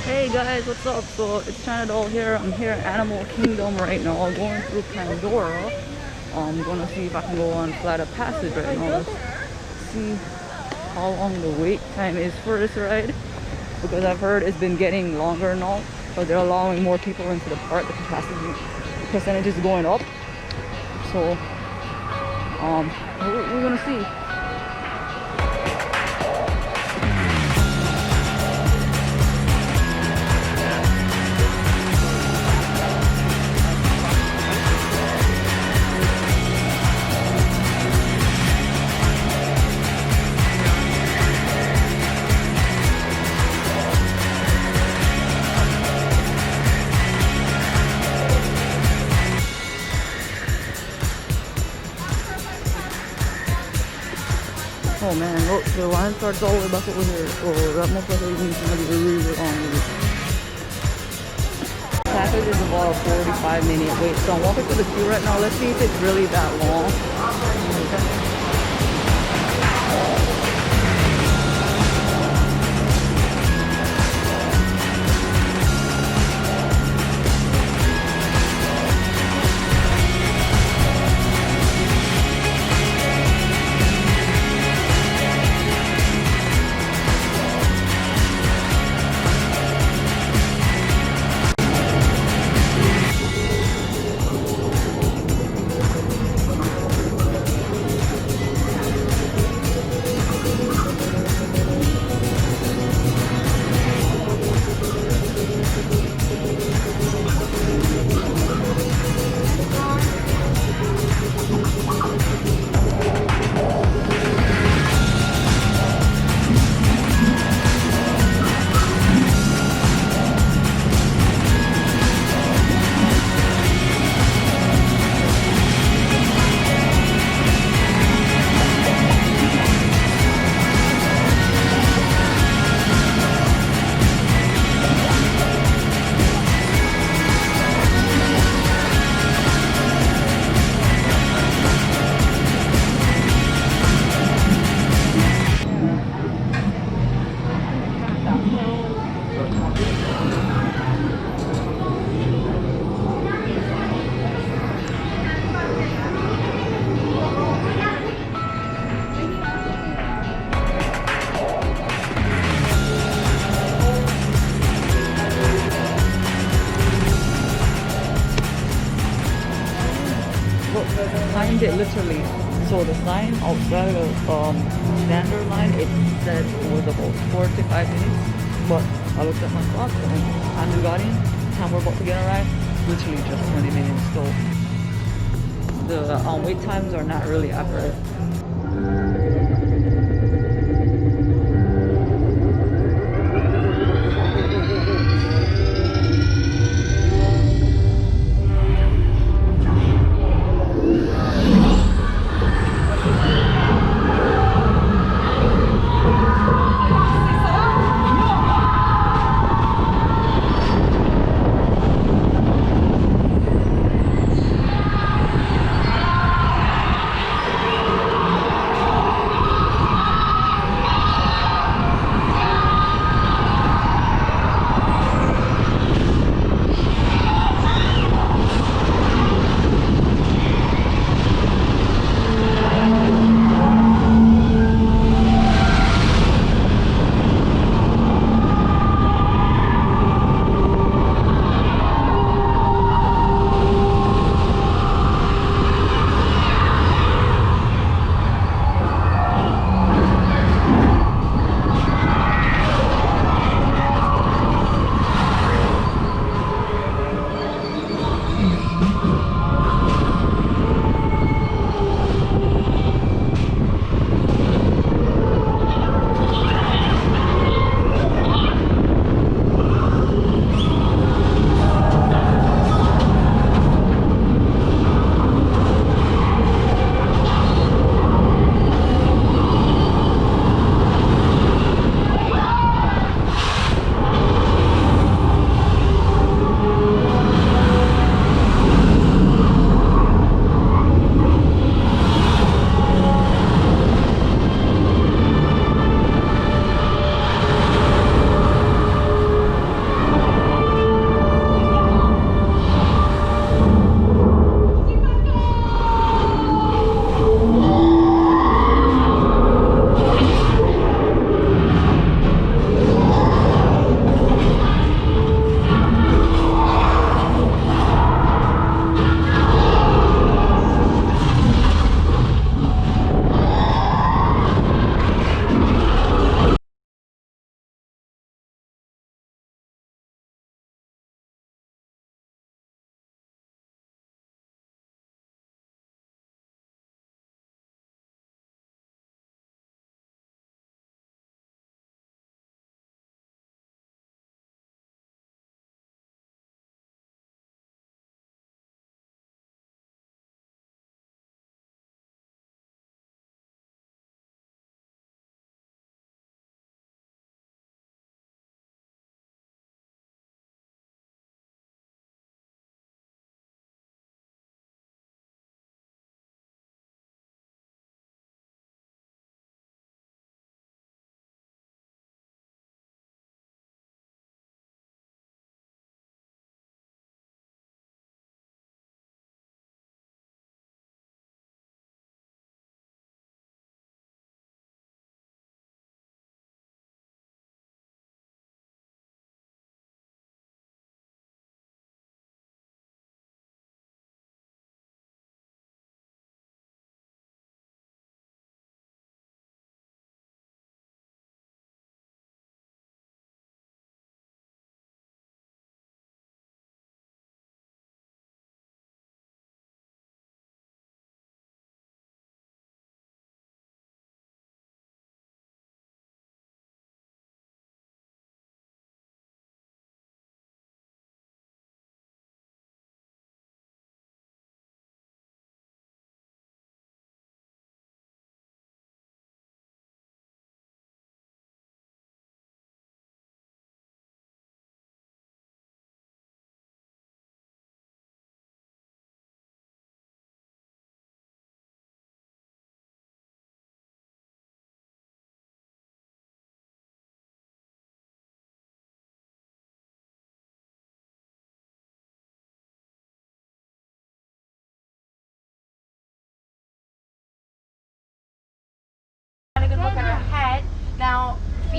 Hey guys, what's up? So it's Chanadol here. I'm here at Animal Kingdom right now. I'm going through Pandora. I'm gonna see if I can go on Flight of Passage right now. Let's see how long the wait time is for this ride, because I've heard it's been getting longer now, but they're allowing more people into the park. The capacity percentage is going up. So we're gonna see. Oh man, look, the line starts all the way back over here, so that most likely means it's gonna be really long. Package is about a 45-minute wait, so I'm walking through the queue right now. Let's see if it's really that long. Timed it literally. So the sign outside of standard line, it said it was about 45 minutes. But I looked at my clock and I'm the Guardian. Time we're about to get arrived, literally just 20 minutes. So the wait times are not really accurate.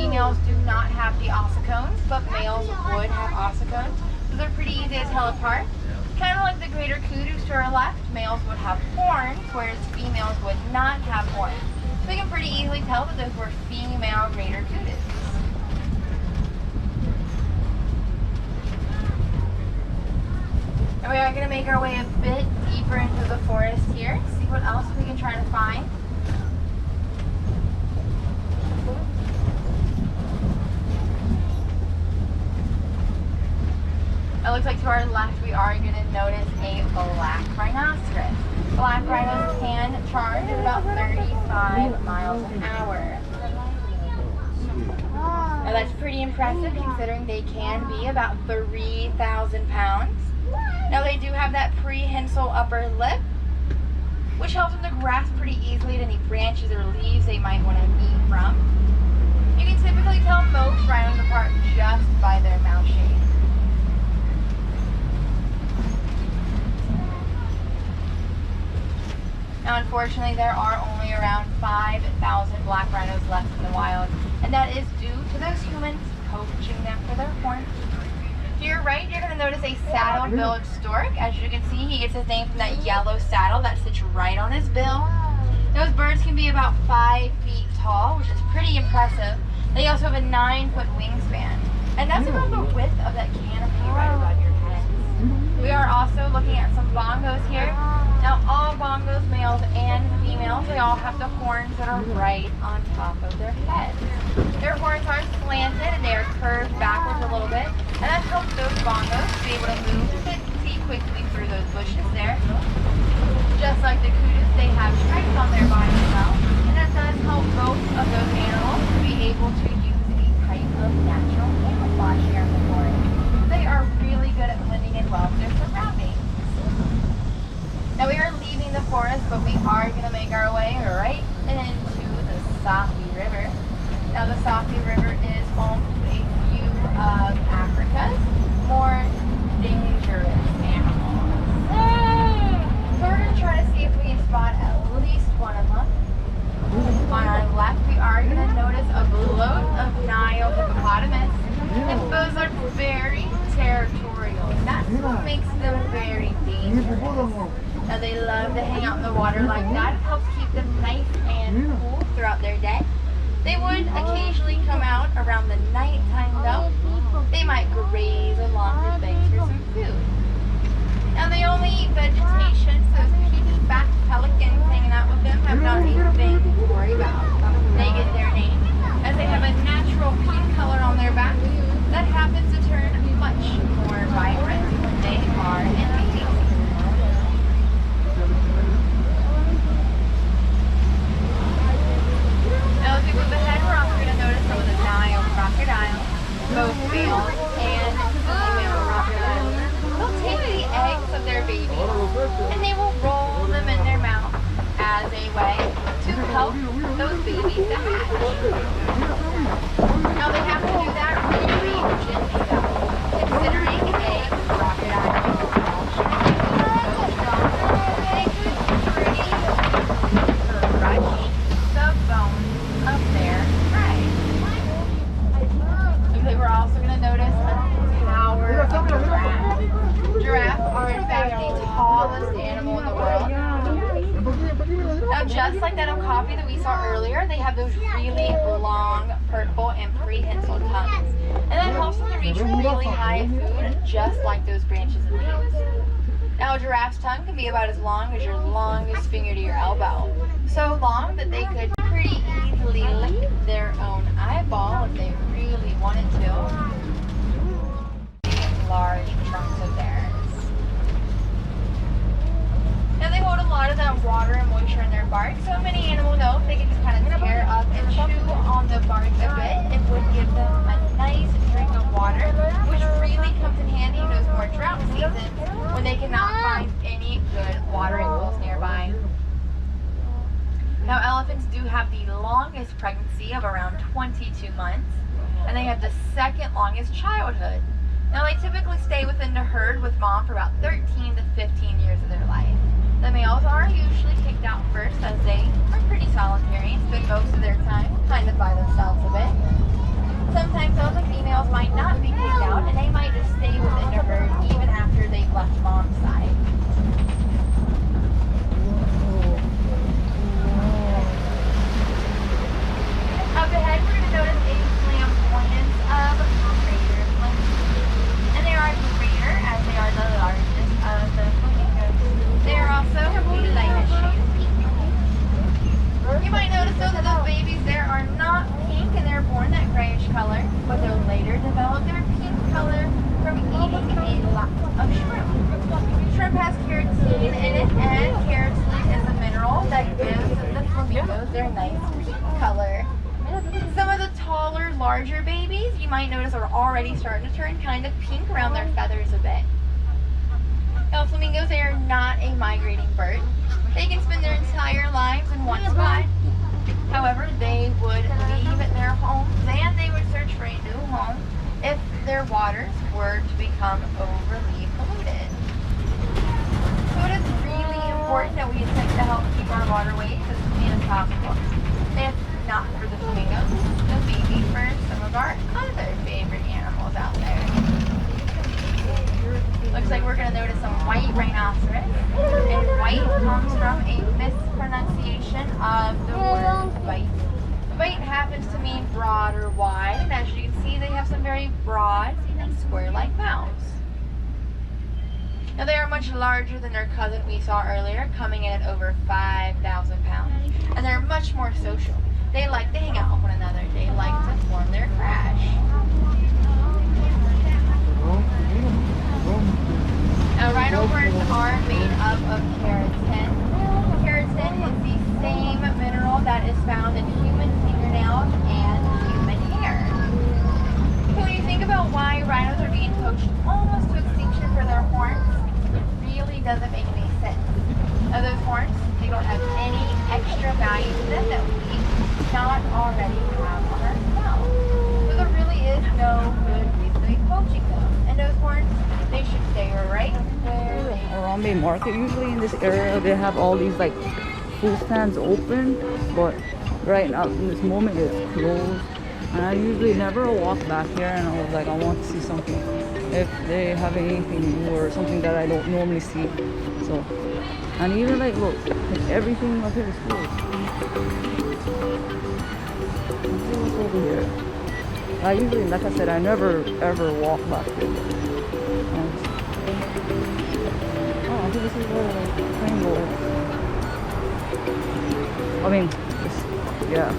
females do not have the ossicones, but males would have ossicones. So they're pretty easy to tell apart. Kind of like the greater kudu to our left, males would have horns, whereas females would not have horns. So we can pretty easily tell that those were female greater kudus. And we are going to make our way a bit deeper into the forest here, see what else we can try to find. It looks like to our left we are going to notice a black rhinoceros. Black rhinos can charge at about 35 miles an hour. Now that's pretty impressive considering they can be about 3,000 pounds. Now they do have that prehensile upper lip, which helps them to grasp pretty easily at any branches or leaves they might want to eat from. You can typically tell most rhinos apart just by their mouth shape. Now, unfortunately, there are only around 5,000 black rhinos left in the wild, and that is due to those humans poaching them for their horns. To your right, you're going to notice a saddle-billed stork. As you can see, he gets his name from that yellow saddle that sits right on his bill. Those birds can be about 5 feet tall, which is pretty impressive. They also have a 9-foot wingspan, and that's about the width of that canopy right above your head. We are also looking at some bongos here. Now all bongos, males and females, they all have the horns that are right on top of their heads. Their horns are slanted and they are curved backwards a little bit, and that helps those bongos be able to move a bit quickly through those bushes there. Just like the kudus, they have stripes on their body as well, and that does help both of those animals to be able to use a type of natural camouflage here in the forest. They are really good at blending in well with their surroundings. Now we are leaving the forest, but we are going to make our way right into the Safi River. Now the Safi River is home to a few of Africa's more dangerous animals. So we're going to try to see if we can spot at least one of them. On our left, we are going to notice a float of Nile hippopotamus. And those are very territorial, and that's what makes them very dangerous. Now they love to hang out in the water like that. It helps keep them nice and cool throughout their day. They would occasionally come out around the nighttime though. They might graze along the banks for some food. Now they only eat vegetation, so those peach-backed pelicans hanging out with them have not a thing to worry about. They get their name as they have a natural pink color on their back that happens to turn much more vibrant when they are in mating. Now as we move ahead, we're also going to notice some of the Nile crocodiles, both male and female crocodiles. They'll take the eggs of their babies and they will roll them in their mouth as a way to help those babies to hatch. Now they have to do that really gently though, considering a crocodile is so strong, they could pretty crush the bones of their prey. Okay, we're also going to notice a tower of giraffe. Giraffes are in fact the tallest animal in the world. Now just like that okapi that we saw earlier, they have those really long, purple, and prehensile tongues. And that helps them to reach really high food, just like those branches and leaves. Now a giraffe's tongue can be about as long as your longest finger to your elbow. So long that they could pretty easily lick their own eyeball if they really wanted to. Large trunks of theirs. Now they hold a lot of that water and moisture in their bark, so many animals know if they can just kind of tear up and chew on the bark a bit, it would give them a nice drink of water, which really comes in handy in those more drought seasons when they cannot find any good watering holes nearby. Now elephants do have the longest pregnancy of around 22 months, and they have the second longest childhood. Now they typically stay within the herd with mom for about 13 to 15 years of their life. The males are usually kicked out first as they are pretty solitary and spend most of their time kind of by themselves a bit. Sometimes those like females might not be kicked out and they might just stay within the herd even after they've left mom's side. Up ahead, we're going to notice a flamboyance of greater flamingos. And they are greater as they are the largest of the flamingos. They are also a lightest shade of pink. You might notice though that those babies there are not pink and they're born that grayish color, but they'll later develop their pink color from eating a lot of shrimp. Shrimp has keratin in it, and keratin is a mineral that gives the flamingos their nice pink color. Some of the taller, larger babies, you might notice, are already starting to turn kind of pink around their feathers a bit. Now, flamingos, they are not a migrating bird. They can spend their entire lives in one spot. However, they would leave their homes and they would search for a new home if their waters were to become overly polluted. So it is really important that we attempt to help keep our waterways as clean as possible. If not for the flamingos, then maybe for some of our other favorite animals out there. Looks like we're going to notice some white rhinoceros. And white comes from a mispronunciation of the word bite. Bite happens to mean broad or wide, and as you can see, they have some very broad and square-like mouths. Now, they are much larger than their cousin we saw earlier, coming in at over 5,000 pounds. And they're much more social. They like to hang out with one another. They like to form their crash. Now, rhino birds are made up of keratin. Keratin is the same mineral that is found in human fingernails and human hair. So when you think about why rhinos are being poached almost to extinction for their horns, it really doesn't make any sense. Now, those horns, they don't have any extra value to them that we not already have on ourselves. So there really is no good reason to be poaching them. And those horns, they should stay right where they are. Harambe Market, usually in this area they have all these like food stands open, but right now in this moment it's closed. And I usually never walk back here, and I was like, I want to see something, if they have anything new or something that I don't normally see. So, and even like look, everything up here is closed. Let's see what's over here. I usually, like I said, I never ever walk back here. Oh, I think this is where the train goes. I mean, yeah.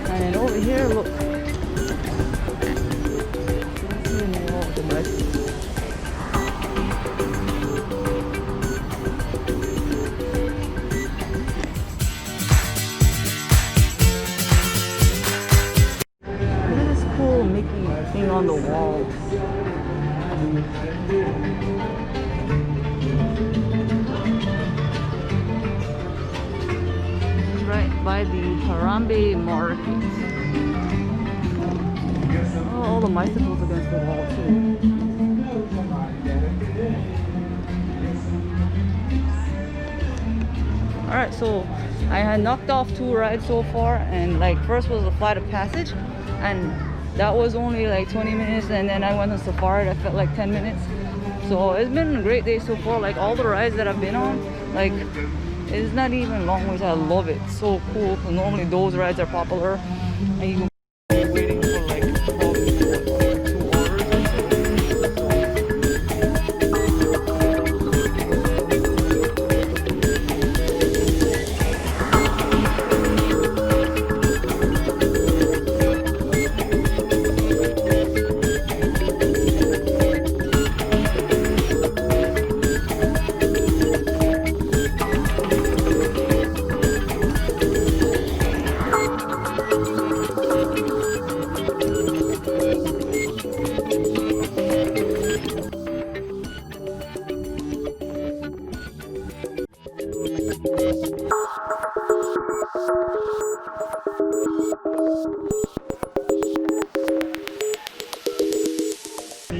And then over here, look. Thing on the wall. Right by the Harambe Market. Oh, all the bicycles against the wall too. Alright, so I had knocked off 2 rides so far, and like first was the flight of passage, and that was only like 20 minutes, and then I went on safari that felt like 10 minutes. So it's been a great day so far. Like all the rides that I've been on, like it's not even long ways. I love it. It's so cool. Normally those rides are popular, and you can be waiting for like probably 2 hours.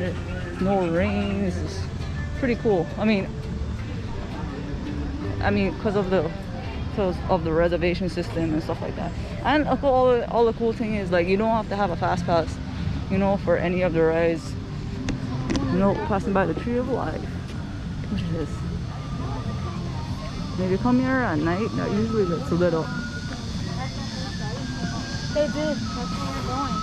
and there's no rain. This is pretty cool. I mean, because of the reservation system and stuff like that. And all the cool thing is, like, you don't have to have a fast pass, you know, for any of the rides. You know, passing by the Tree of Life. What is this? If you come here at night, that usually gets lit up. They did. That's where we're going.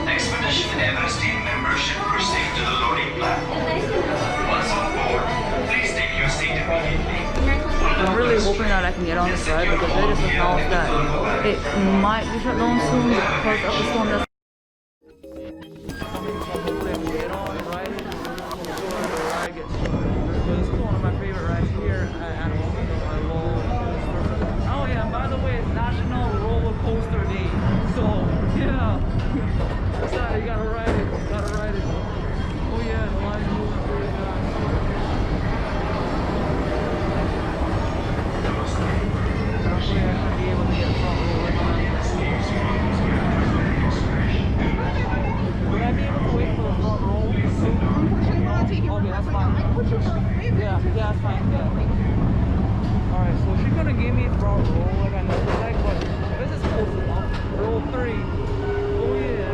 Expedition Everest team members should proceed to the loading platform. Once on board, please take your seat immediately. I'm really hoping that I can get on this ride because they just announced that it might be shut down soon because of the storm that's coming. So hopefully I can get on the ride before the ride gets shut. This is one of my favorite rides here at Animal Kingdom. I love this. Oh yeah, and by the way, it's National Roller Coaster Day. So yeah, you gotta ride it. Gotta ride it. Oh yeah, the line's moving pretty fast. Hopefully I should be able to get front row right now. Would I be able to wait for the front row? Okay, that's fine. Yeah, that's fine. Yeah. Alright, so she's gonna give me front row like I know like, but this is close enough. Row 3. Oh yeah.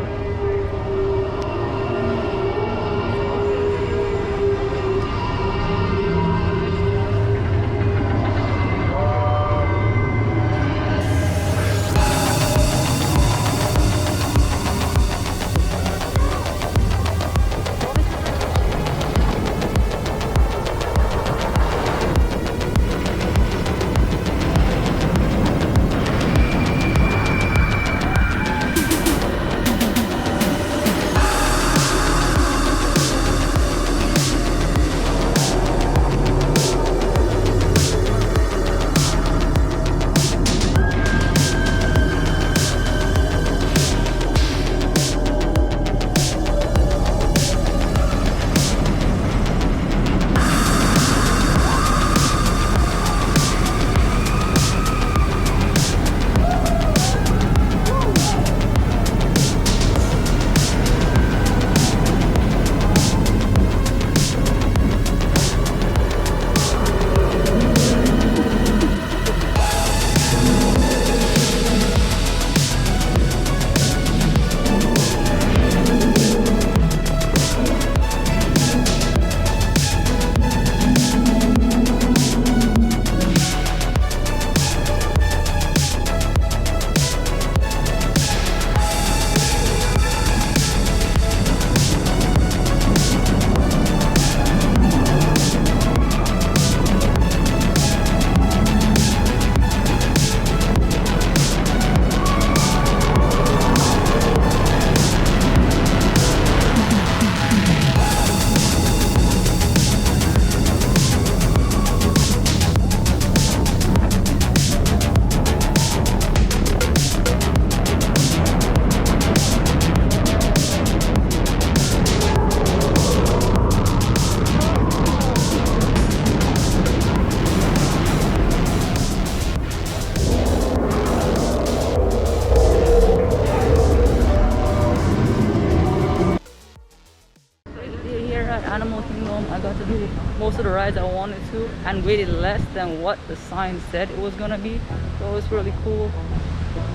Animal Kingdom, I got to do most of the rides I wanted to and waited less than what the sign said it was gonna be. So it was really cool.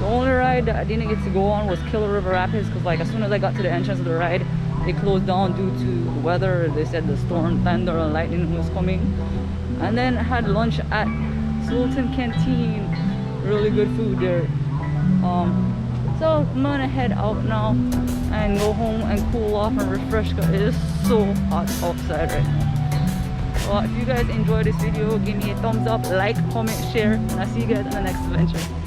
The only ride that I didn't get to go on was Killer River Rapids because like as soon as I got to the entrance of the ride, it closed down due to the weather. They said the storm, thunder and lightning was coming. And then I had lunch at Sultan Canteen. Really good food there. So I'm gonna head out now and go home and cool off and refresh because it is so hot outside right now. Well, if you guys enjoyed this video, give me a thumbs up, like, comment, share, and I'll see you guys in the next adventure.